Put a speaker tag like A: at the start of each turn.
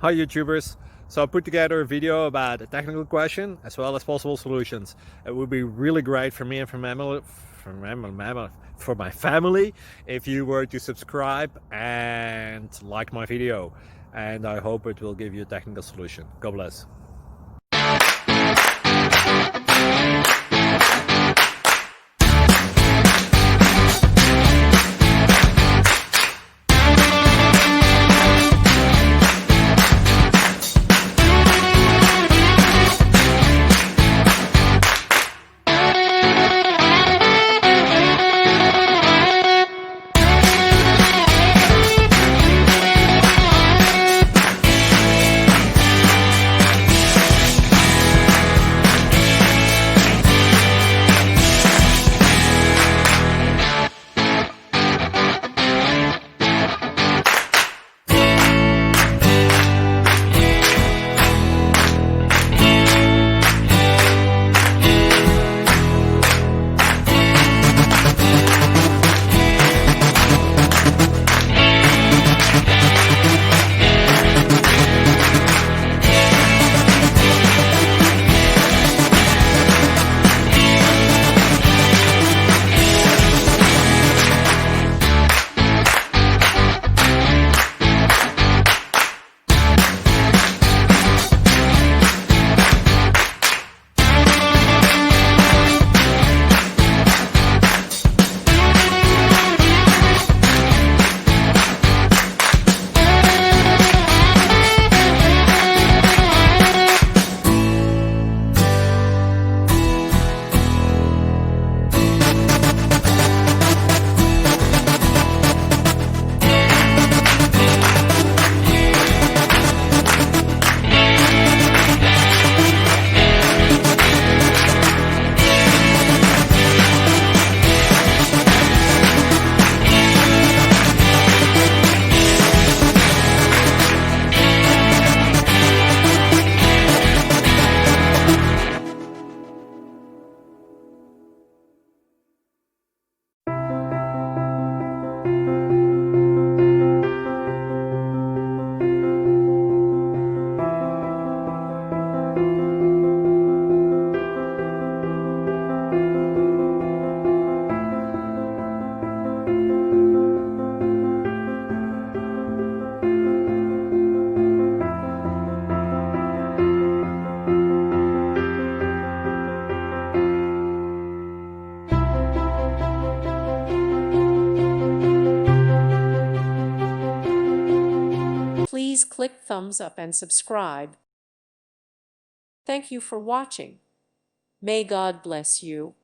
A: Hi YouTubers! So I put together a video about a technical question as well as possible solutions. It would be really great for me and for my family if you were to subscribe and like my video, and I hope it will give you a technical solution. God bless.
B: Please click thumbs up and subscribe. Thank you for watching. May God bless you.